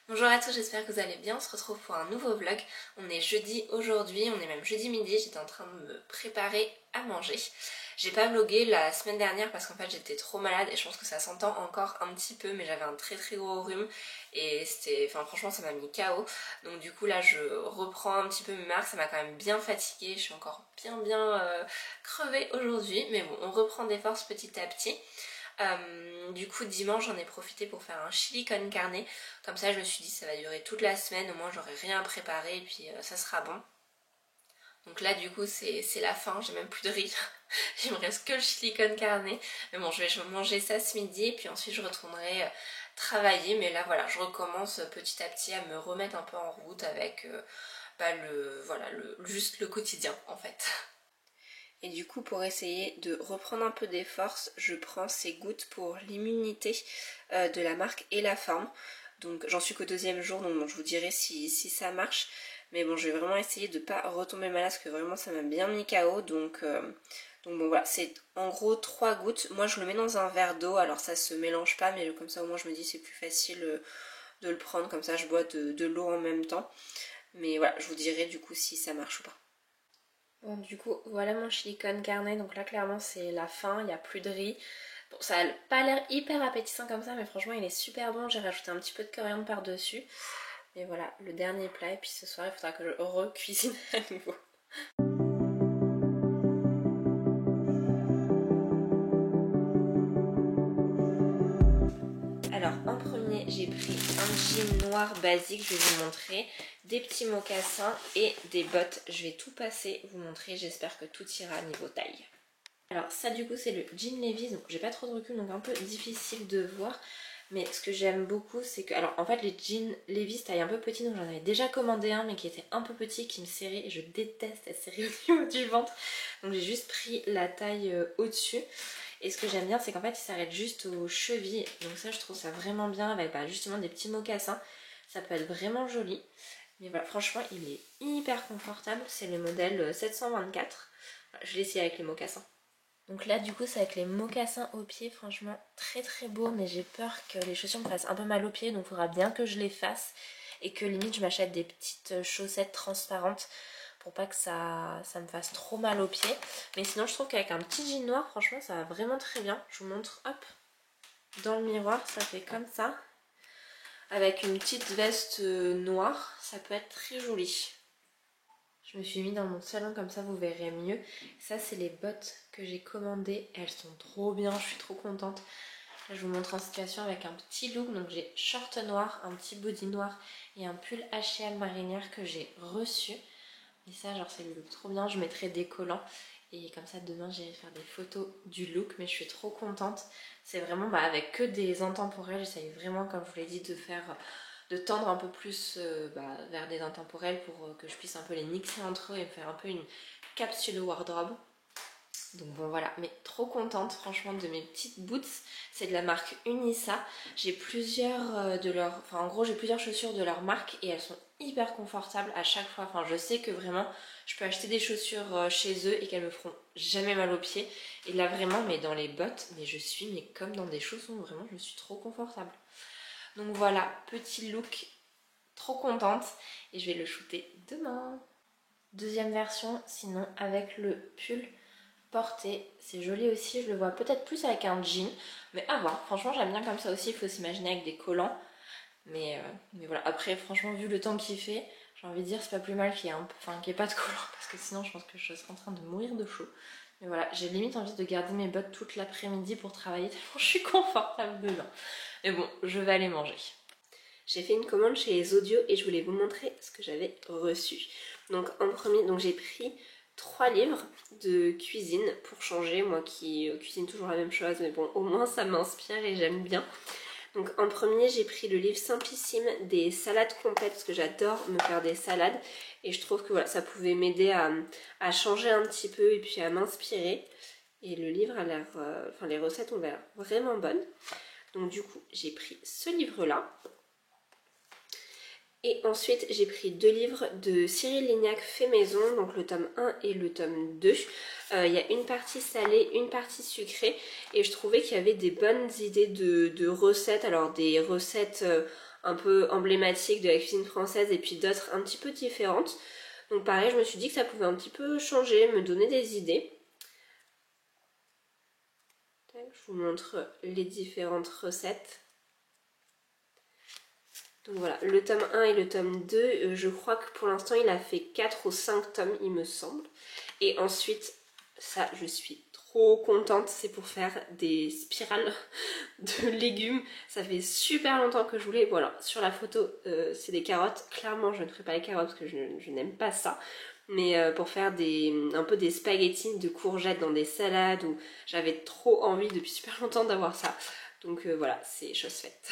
Bonjour à tous, j'espère que vous allez bien, on se retrouve pour un nouveau vlog. On est jeudi aujourd'hui, on est même jeudi midi, j'étais en train de me préparer à manger. J'ai pas vlogué la semaine dernière parce qu'en fait j'étais trop malade et je pense que ça s'entend encore un petit peu, mais j'avais un très gros rhume et franchement ça m'a mis KO. Donc du coup là je reprends un petit peu mes marques, ça m'a quand même bien fatiguée, je suis encore bien crevée aujourd'hui, mais bon on reprend des forces petit à petit. Du coup dimanche j'en ai profité pour faire un chili con carne, comme ça je me suis dit ça va durer toute la semaine, au moins j'aurai rien à préparer et puis ça sera bon. Donc là du coup c'est la fin, j'ai même plus de riz, il me reste que le chili con carne, mais bon je vais manger ça ce midi et puis ensuite je retournerai travailler, mais là voilà je recommence petit à petit à me remettre un peu en route avec juste le quotidien en fait. Et du coup pour essayer de reprendre un peu des forces, je prends ces gouttes pour l'immunité de la marque Et La Forme. Donc j'en suis qu'au deuxième jour, donc bon, je vous dirai si ça marche. Mais bon je vais vraiment essayer de ne pas retomber malade parce que vraiment ça m'a bien mis KO. Donc bon voilà, c'est en gros 3 gouttes. Moi je le mets dans un verre d'eau, alors ça se mélange pas, mais comme ça au moins je me dis c'est plus facile de le prendre. Comme ça je bois de l'eau en même temps. Mais voilà, je vous dirai du coup si ça marche ou pas. Bon du coup voilà mon chili con carne, donc là clairement c'est la fin, il n'y a plus de riz. Bon ça a pas l'air hyper appétissant comme ça mais franchement il est super bon, j'ai rajouté un petit peu de coriandre par dessus. Et voilà le dernier plat et puis ce soir il faudra que je recuisine à nouveau. Alors en premier j'ai pris un jean noir basique, je vais vous montrer, des petits mocassins et des bottes. Je vais tout passer, vous montrer, j'espère que tout ira niveau taille. Alors ça du coup c'est le jean Levi's, donc j'ai pas trop de recul donc un peu difficile de voir. Mais ce que j'aime beaucoup c'est que, alors en fait les jeans Levi's taille un peu petit, donc j'en avais déjà commandé un mais qui était un peu petit, qui me serrait et je déteste la serrer au niveau du ventre. Donc j'ai juste pris la taille au-dessus. Et ce que j'aime bien c'est qu'en fait il s'arrête juste aux chevilles, donc ça je trouve ça vraiment bien avec justement des petits mocassins. Ça peut être vraiment joli. Mais voilà, franchement il est hyper confortable, c'est le modèle 724. Je l'ai essayé avec les mocassins. Donc là du coup c'est avec les mocassins aux pieds, franchement très beau, mais j'ai peur que les chaussures me fassent un peu mal aux pieds, donc il faudra bien que je les fasse et que limite je m'achète des petites chaussettes transparentes pour pas que ça me fasse trop mal aux pieds. Mais sinon je trouve qu'avec un petit jean noir franchement ça va vraiment très bien. Je vous montre, hop, dans le miroir ça fait comme ça. Avec une petite veste noire, ça peut être très joli. Je me suis mis dans mon salon comme ça vous verrez mieux. Ça c'est les bottes que j'ai commandées. Elles sont trop bien, je suis trop contente. Là je vous montre en situation avec un petit look. Donc j'ai short noir, un petit body noir et un pull H&M marinière que j'ai reçu. Et ça genre c'est le look trop bien. Je mettrai des collants. Et comme ça demain j'irai faire des photos du look. Mais je suis trop contente. C'est vraiment avec que des intemporels. J'essaye vraiment comme je vous l'ai dit de tendre un peu plus vers des intemporels pour que je puisse un peu les mixer entre eux et faire un peu une capsule wardrobe. Donc bon voilà, mais trop contente franchement de mes petites boots. C'est de la marque Unisa. J'ai plusieurs en gros j'ai plusieurs chaussures de leur marque et elles sont hyper confortables à chaque fois. Enfin je sais que vraiment je peux acheter des chaussures chez eux et qu'elles me feront jamais mal aux pieds. Et là vraiment, mais dans les bottes, mais comme dans des chaussons, vraiment je suis trop confortable. Donc voilà, petit look, trop contente et je vais le shooter demain. Deuxième version, sinon avec le pull porté, c'est joli aussi, je le vois peut-être plus avec un jean, mais à voir, franchement j'aime bien comme ça aussi, il faut s'imaginer avec des collants, mais voilà, après franchement vu le temps qu'il fait, j'ai envie de dire c'est pas plus mal qu'il y ait pas de collants, parce que sinon je pense que je serais en train de mourir de chaud. Mais voilà, j'ai limite envie de garder mes bottes toute l'après-midi pour travailler, tellement je suis confortable dedans. Mais bon, je vais aller manger. J'ai fait une commande chez les Audios et je voulais vous montrer ce que j'avais reçu. Donc en premier, j'ai pris 3 livres de cuisine pour changer, moi qui cuisine toujours la même chose, mais bon au moins ça m'inspire et j'aime bien. Donc en premier j'ai pris le livre Simplissime des salades complètes parce que j'adore me faire des salades et je trouve que voilà, ça pouvait m'aider à changer un petit peu et puis à m'inspirer. Et le livre a l'air, les recettes ont l'air vraiment bonnes. Donc du coup j'ai pris ce livre là. Et ensuite j'ai pris 2 livres de Cyril Lignac fait maison, donc le tome 1 et le tome 2. Il y a une partie salée, une partie sucrée et je trouvais qu'il y avait des bonnes idées de recettes. Alors des recettes un peu emblématiques de la cuisine française et puis d'autres un petit peu différentes. Donc pareil, je me suis dit que ça pouvait un petit peu changer, me donner des idées. Je vous montre les différentes recettes. Donc voilà, le tome 1 et le tome 2, je crois que pour l'instant il a fait 4 ou 5 tomes il me semble. Et ensuite, ça je suis trop contente, c'est pour faire des spirales de légumes. Ça fait super longtemps que je voulais, bon alors sur la photo c'est des carottes, clairement je ne ferai pas les carottes parce que je n'aime pas ça. Mais pour faire un peu des spaghettis de courgettes dans des salades, où j'avais trop envie depuis super longtemps d'avoir ça. Donc voilà, c'est chose faite.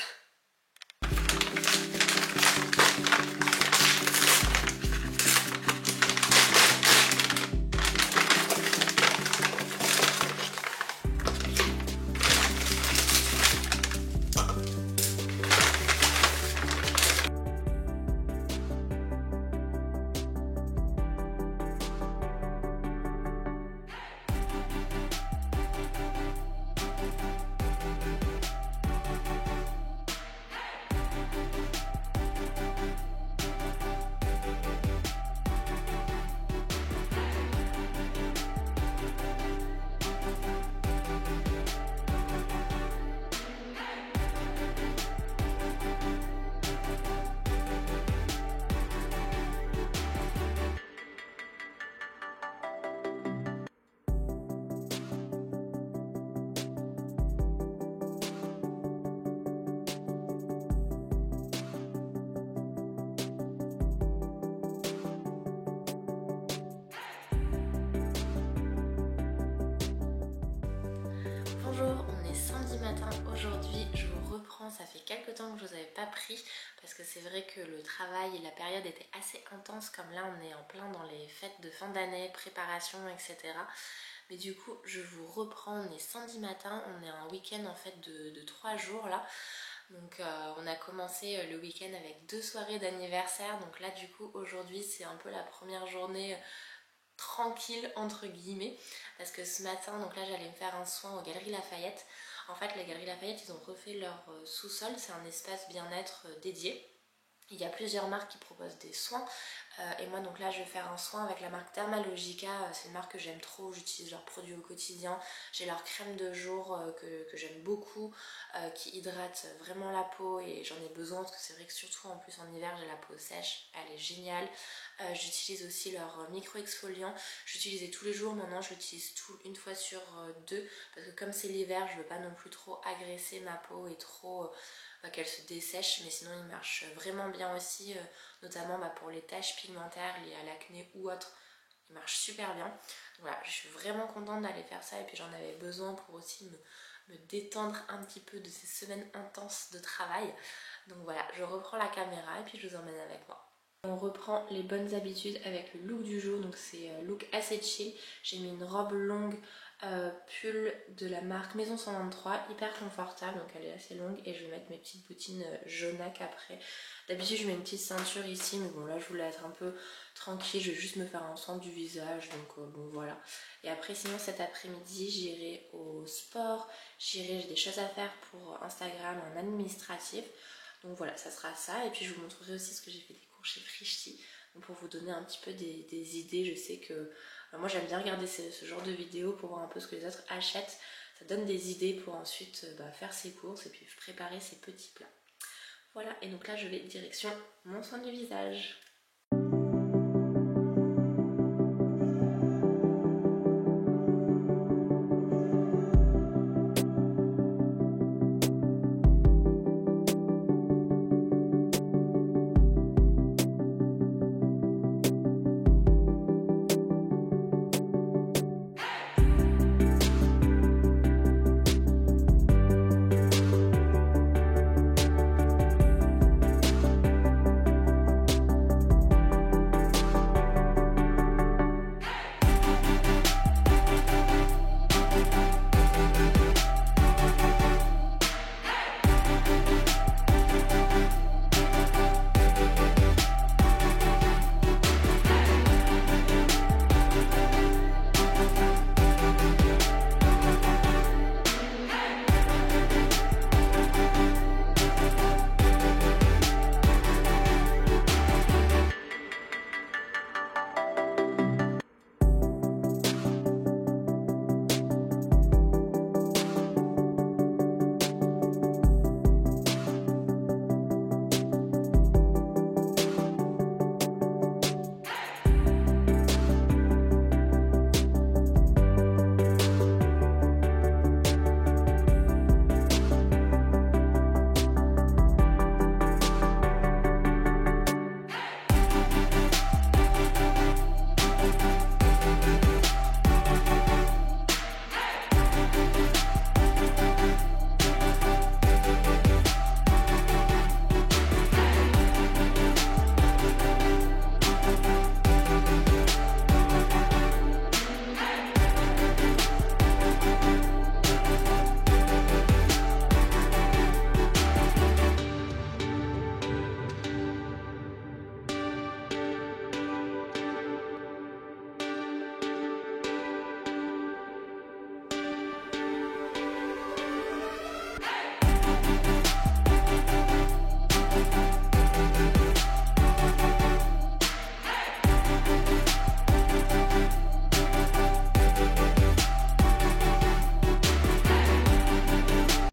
Bonjour, on est samedi matin aujourd'hui, je vous reprends, ça fait quelques temps que je vous avais pas pris parce que c'est vrai que le travail et la période étaient assez intenses, comme là on est en plein dans les fêtes de fin d'année, préparation, etc. Mais du coup je vous reprends, on est samedi matin, on est un week-end en fait de 3 jours là. Donc on a commencé le week-end avec 2 soirées d'anniversaire, donc là du coup aujourd'hui c'est un peu la première journée tranquille entre guillemets, parce que ce matin donc là j'allais me faire un soin aux Galeries Lafayette. En fait la Galerie Lafayette ils ont refait leur sous-sol, c'est un espace bien-être dédié. Il y a plusieurs marques qui proposent des soins et moi donc là je vais faire un soin avec la marque Dermalogica, c'est une marque que j'aime trop, j'utilise leurs produits au quotidien, j'ai leur crème de jour que j'aime beaucoup, qui hydrate vraiment la peau et j'en ai besoin parce que c'est vrai que surtout en plus en hiver j'ai la peau sèche, elle est géniale. J'utilise aussi leur micro-exfoliant, j'utilisais tous les jours, maintenant je l'utilise une fois sur 2 parce que comme c'est l'hiver je veux pas non plus trop agresser ma peau et trop qu'elle se dessèche, mais sinon il marche vraiment bien aussi, notamment pour les taches pigmentaires liées à l'acné ou autre, il marche super bien. Donc voilà, je suis vraiment contente d'aller faire ça et puis j'en avais besoin pour aussi me détendre un petit peu de ces semaines intenses de travail. Donc voilà, je reprends la caméra et puis je vous emmène avec moi. On reprend les bonnes habitudes avec le look du jour, donc c'est look assez chill. J'ai mis une robe longue pull de la marque Maison 123, hyper confortable, donc elle est assez longue et je vais mettre mes petites bottines jaunac après. D'habitude je mets une petite ceinture ici, mais bon là je voulais être un peu tranquille, je vais juste me faire un soin du visage, donc bon voilà. Et après sinon cet après-midi j'irai au sport, j'ai des choses à faire pour Instagram en administratif. Donc voilà, ça sera ça. Et puis je vous montrerai aussi ce que j'ai fait des cours chez Frischti, pour vous donner un petit peu des idées. Je sais que moi j'aime bien regarder ce genre de vidéos pour voir un peu ce que les autres achètent. Ça donne des idées pour ensuite faire ses courses et puis préparer ses petits plats. Voilà, et donc là je vais direction mon soin du visage.